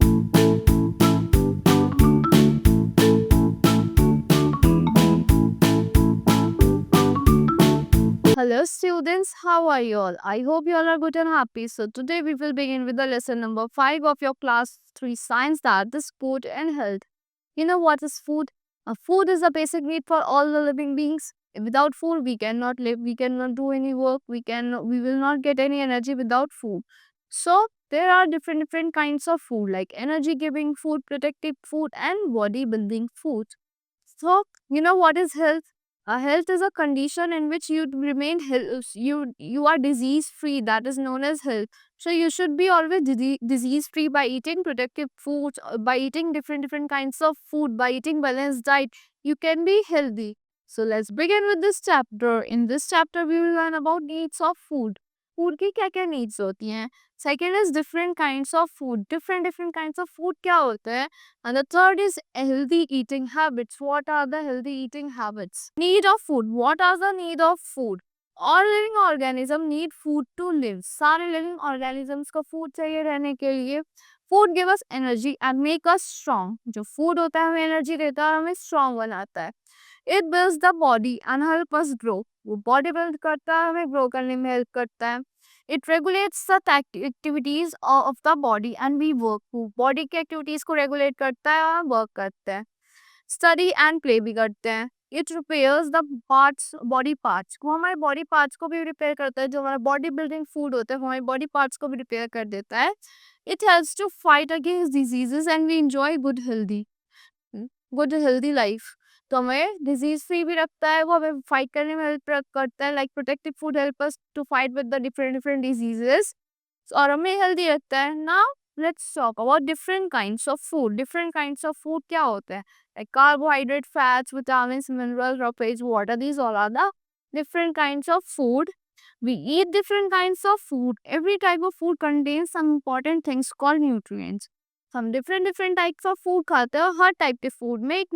Hello students, how are you all? I hope you all are good and happy. So today we will begin with the lesson number 5 of your class 3 science, that is food and health. You know what is food? Food is a basic need for all the living beings. Without food we cannot live, we cannot do any work, we will not get any energy without food. So there are different kinds of food like energy giving food, protective food and bodybuilding food. So, you know what is health? Health is a condition in which you remain you are disease free. That is known as health. So you should be always disease free by eating protective foods, by eating different kinds of food, by eating balanced diet. You can be healthy. So let's begin with this chapter. In this chapter, we will learn about needs of food. Food की क्या क्या needs होती हैं. Second is different kinds of food. Different kinds of food क्या होते हैं. And the third is healthy eating habits. What are the healthy eating habits? Need of food. What are the need of food? All living organism need food to live. सारे living organisms को food चाहिए रहने के लिए. Food give us energy and make us strong. जो food होता है हमें energy देता है और हमें strong बनाता है. It builds the body and help us grow. वो body build करता है, हमें grow करने में help करता है. It regulates the activities of the body and we work. Body की activities को regulate करता है और work करता है. Study and play भी करते हैं. It repairs the body parts. वो हमारे body parts को भी repair करता है. जो हमारा body building food होता है वो हमारे body parts को भी repair कर देता है. It helps to fight against diseases and we enjoy good healthy life. तो हमें डिजीज फ्री भी रखता है, वो हमें फाइट करने में हेल्प करता है. Like protective food help us to fight with the different diseases और हमें हेल्दी रखता है. Now let's talk about different kinds of food. Different kinds of food क्या होते हैं. Like carbohydrate, fats, vitamins, minerals, lipids, water. These all are the different kinds of food. We eat different kinds of food. Every type of food contains some important things called nutrients. हम different types of food खाते हैं. हर type के food में एक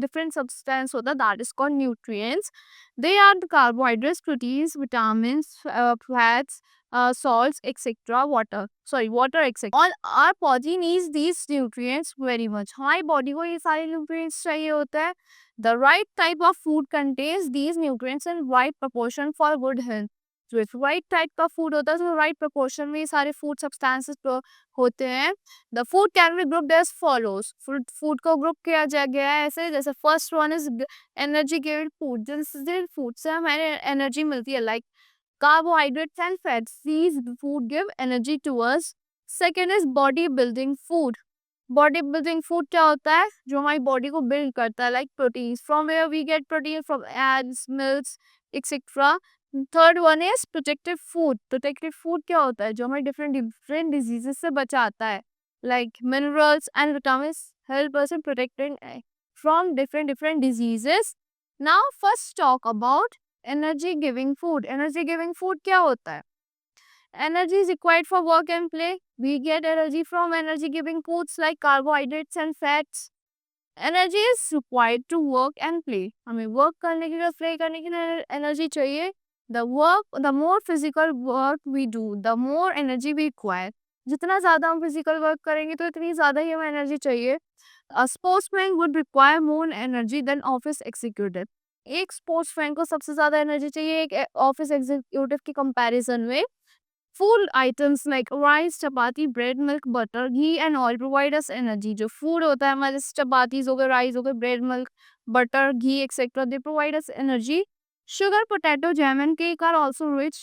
different substance होता है, that is called nutrients. They are the carbohydrates, proteins, vitamins, fats, salts, etc. Water, etc. All our body needs these nutrients very much. हमारी body को ये सारे nutrients चाहिए होता है. The right type of food contains these nutrients in right proportion for good health. जो एक right type का food होता है तो right proportion में ये सारे food substances होते हैं. The food can be grouped as follows. Food को group किया गया है ऐसे, जैसे first one is energy giving food. Jin food से हमें energy मिलती है, like carbohydrates and fats. These food give energy to us. Second is body building food. Body building food क्या होता है, जो हमारी बॉडी को बिल्ड करता है. Like protein, from where we get protein, from eggs, milk, etcetera. Third one is protective food. Protective food क्या होता है, जो हमें डिफरेंट डिजीजेस से बचाता है. Like minerals and vitamin help us in protecting from different diseases. Now first talk about energy giving food. Energy giving food क्या होता है. Energy is required for work and play. We get energy from energy giving foods like carbohydrates and fats. Energy is required to work and play. हमें work करने के लिए, play करने के लिए energy चाहिए. The more physical work we do, the more energy we require. जितना ज़्यादा हम physical work करेंगे तो इतनी ज़्यादा ही हमें energy चाहिए. A sportsman would require more energy than office executive. एक sportsman को सबसे ज़्यादा energy चाहिए एक office executive की comparison में. Food items like rice, chapati, bread, milk, butter, ghee and oil provide us energy. जो food होता है हमारे chapatis हो गए, rice हो गए, bread, milk, butter, ghee etc. They provide us energy. Sugar, potato, jam and cake are also rich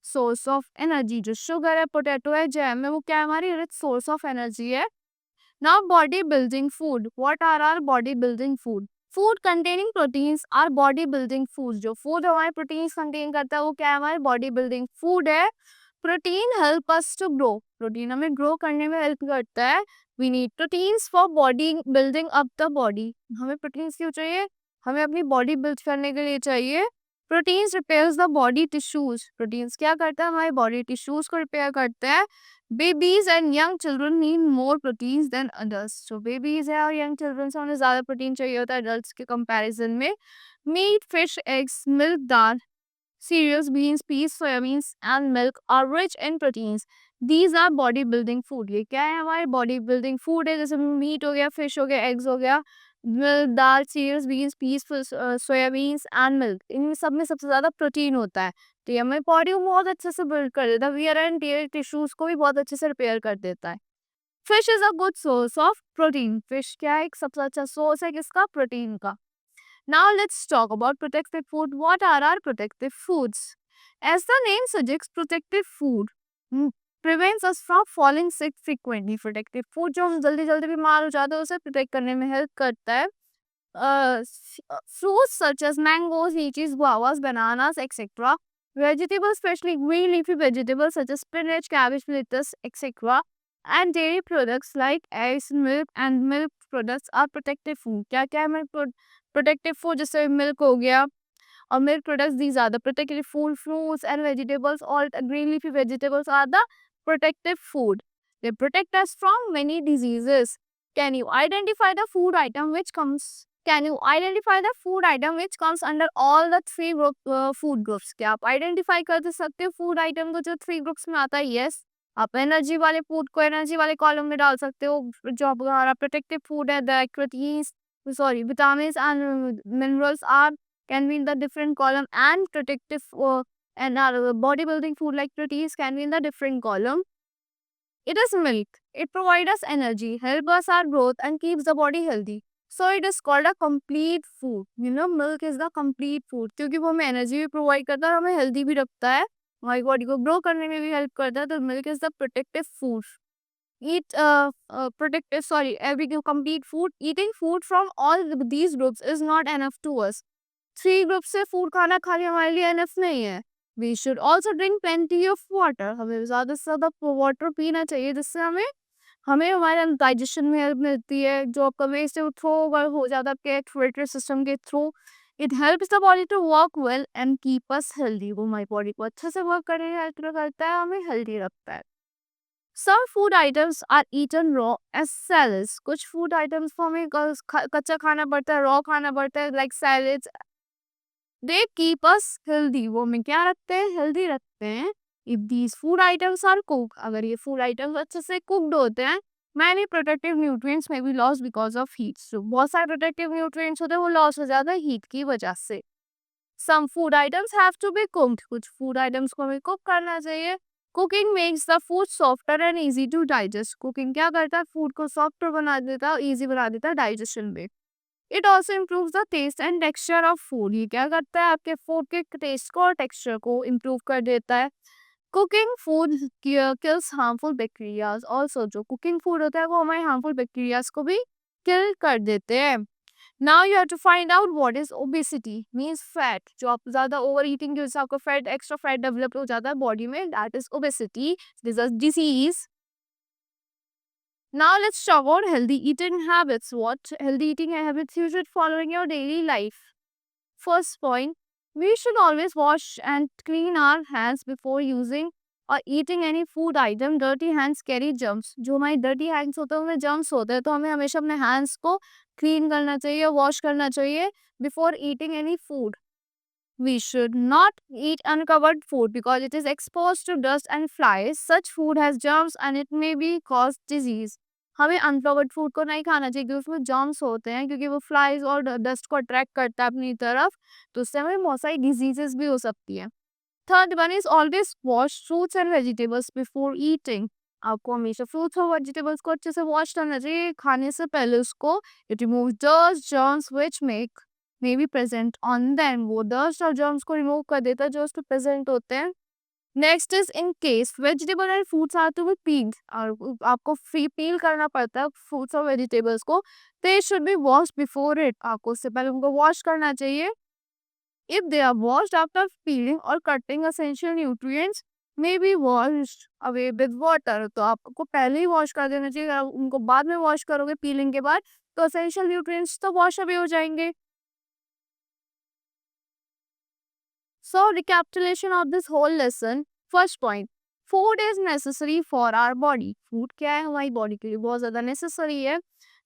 source of energy. जो sugar है, potato है, jam है, वो क्या है, हमारी rich source of energy है. Now body building food. What are our body building food? Food containing proteins are body building foods. जो food हमारे proteins contain करता है वो क्या है, हमारे body building food है. Protein help us to grow. Protein हमें ग्रो करने में हेल्प करता है. We need proteins for body building up the body. हमें प्रोटीन्स क्यों चाहिए, हमें अपनी बॉडी बिल्ड करने के लिए चाहिए. Proteins repairs the body tissues. Proteins क्या करता है, हमारे बॉडी टिश्यूज को रिपेयर करता है. Babies and young children need more proteins than adults. जो बेबीज है और यंग चिल्ड्रन से उन्हें ज़्यादा प्रोटीन चाहिए होता है अडल्ट्स के कंपैरिजन में. Meet, fish, eggs, milk, dal Cereals, beans, peas, soya beans and milk are rich in proteins. These are body building food. ये क्या है? हमारे बॉडी बिल्डिंग फूड है, जैसे मीट हो गया, फिश हो गया, एग्स हो गया, मिल्क, दाल, cereals, beans, peas, soybeans and milk, इन सब में सबसे ज्यादा प्रोटीन होता है। तो ये हमारी बॉडी को बहुत अच्छे से बिल्ड कर देता है, वियर एंड टियर टिश्यूज को भी बहुत अच्छे से रिपेयर कर देता है। Fish is a good source of protein. Fish क्या है? एक सबसे अच्छा सोर्स है किसका? प्रोटीन का। Now let's talk about protective food. What are our protective foods? As the name suggests, protective food prevents us from falling sick frequently. Protective food जो हम जल्दी जल्दी बीमार हो जाते हैं उसे प्रोटेक्ट करने में हेल्प करता है। Fruits such as mangoes, lychees, guavas, bananas, etc. Vegetables, especially green leafy vegetables such as spinach, cabbage, lettuce, etc. And dairy products like eggs, milk and milk products are protective food. क्या क्या है milk protective food? जैसे milk हो गया और milk products, these are the protective food. Fruits and vegetables, all green leafy vegetables are the protective food. They protect us from many diseases. Can you identify the food item which comes? Can you identify the food item which comes under all the three food groups? क्या आप identify कर सकते हो food item को जो three groups में आता है? Yes. आप एनर्जी वाले फूड को एनर्जी वाले कॉलम में डाल सकते हो। जो हमारा प्रोटेक्टिव फूड है, the proteins, sorry, vitamins and minerals are can be in the different column, and protective and our bodybuilding food like proteins can be in the different column. It is milk. It provides us energy, helps us our growth and keeps the body healthy. So it is called a complete food. You know, milk is the complete food क्योंकि वो हमें energy भी provide करता है और हमें healthy भी रखता है, हमारी बॉडी को ग्रो करने में भी हेल्प करता है। तो milk is the protective food. Eat protective, sorry, every complete food. Eating food from all these groups is not enough to us. Three group से फूड खाना खाली हमारे लिए एनफ नहीं है। We should also drink plenty of water. हमें ज़्यादा से ज़्यादा वाटर पीना चाहिए जिससे हमें हमें हमारे डाइजेशन में हेल्प मिलती है। जो आपका वेस्ट है वो थ्रो हो जाता है आपके एक्सक्रीटरी सिस्टम के थ्रू। It helps the body to work well and keep us healthy. वो हमारी बॉडी को अच्छे से वर्क करने में हेल्प करता है, हमें हेल्दी रखता है। Some food items are eaten raw as salads. कुछ फूड आइटम्स को हमें कच्चा खाना पड़ता है, रॉ खाना पड़ता है, like salads. They keep us healthy. वो हमें क्या रखते हैं? हेल्दी रखते हैं। If these food items are cook, अगर ये फूड आइटम्स अच्छे से कुक्ड होते हैं, many protective nutrients may be loss because of heat. तो बहुत सारे प्रोटेक्टिव न्यूट्रिएंट्स होते हैं वो लॉस हो जाता है हीट की वजह से। Some food items have to be cooked. कुछ फूड आइटम्स को हमें कुक करना चाहिए। Cooking makes the food softer and easy to digest. Cooking क्या करता है? फूड को सॉफ्टर बना देता है, इजी बना देता है डाइजेशन में। It also improve the taste and texture of food. ये क्या करता है? आपके फूड के टेस्ट को और टेक्सचर को इम्प्रूव कर देता है। Cooking food kills harmful bacterias also. जो कुकिंग फूड होता है वो हमारे हार्मफुल बैक्टीरियाज को भी किल कर देते हैं। Now you have to find out what is obesity, means fat. जो आप ज्यादा ओवर ईटिंग की वजह से आपको फैट, एक्स्ट्रा फैट डेवलप हो जाता है बॉडी में, that is obesity. This is disease. Now let's talk about healthy eating habits. What healthy eating habits you should follow in your daily life? First point, we should always wash and clean our hands before using or eating any food item. Dirty hands carry germs. जो हमारी dirty hands होते हैं उनमें germs होते हैं, तो हमें हमेशा अपने hands को clean करना चाहिए, wash करना चाहिए before eating any food. We should not eat uncovered food because it is exposed to dust and flies. Such food has germs and it may be cause disease. हमें uncovered food को नहीं खाना चाहिए क्योंकि उसमें germs होते हैं, क्योंकि वो फ्लाइज और डस्ट को अट्रैक्ट करता है अपनी तरफ, तो उससे हमें बहुत सारी डिजीजेस भी हो सकती है। Third one is always wash fruits and vegetables before eating. आपको हमेशा फ्रूट्स और वेजिटेबल्स को अच्छे से वॉश करना चाहिए खाने से पहले उसको। It remove dust germs which may be present on them. वो डस्ट और जर्म्स को रिमूव कर देता है जो उस पर प्रेजेंट होते हैं। Next is in case vegetable and fruits are to be peeled, और आपको फ्री पील करना पड़ता है फ्रूट्स और वेजिटेबल्स को, they should be wash before it. आपको उससे पहले उनको वॉश करना चाहिए। If they are washed after peeling और cutting essential nutrients may be washed away with water, तो आपको पहले ही वॉश कर देना चाहिए। अगर उनको बाद में वॉश करोगे पीलिंग के बाद तो एसेंशियल न्यूट्रिएंट्स तो वॉश अवे हो जाएंगे। So, recapitulation of this whole lesson. First point, food is necessary for our body. Food क्या है? हमारी body के लिए बहुत ज़्यादा necessary है।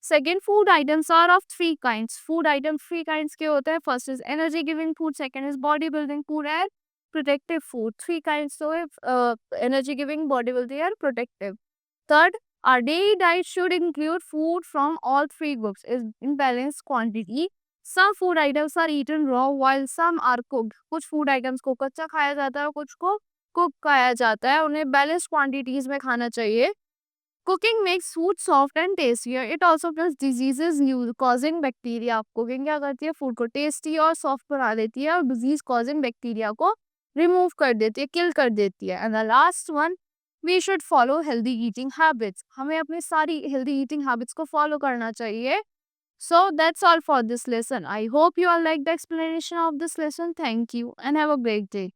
Second, food items are of three kinds. Food items three kinds के होते हैं. First is energy giving food, second is body building food and protective food. Three kinds. So if energy giving, body building, and protective. Third, our daily diet should include food from all three groups is in balanced quantity. Some food items are eaten raw while some are cooked. कुछ food items को कच्चा खाया जाता है और कुछ को cook खाया जाता है. उन्हें balanced quantities में खाना चाहिए. Cooking makes food soft and tastier. It also kills diseases causing bacteria. Cooking क्या करती है? Food को tasty और soft बना देती है और disease causing bacteria को remove कर देती है, kill कर देती है. And the last one, we should follow healthy eating habits. हमें अपनी सारी healthy eating habits को follow करना चाहिए. So that's all for this lesson. I hope you all like the explanation of this lesson. Thank you and have a great day.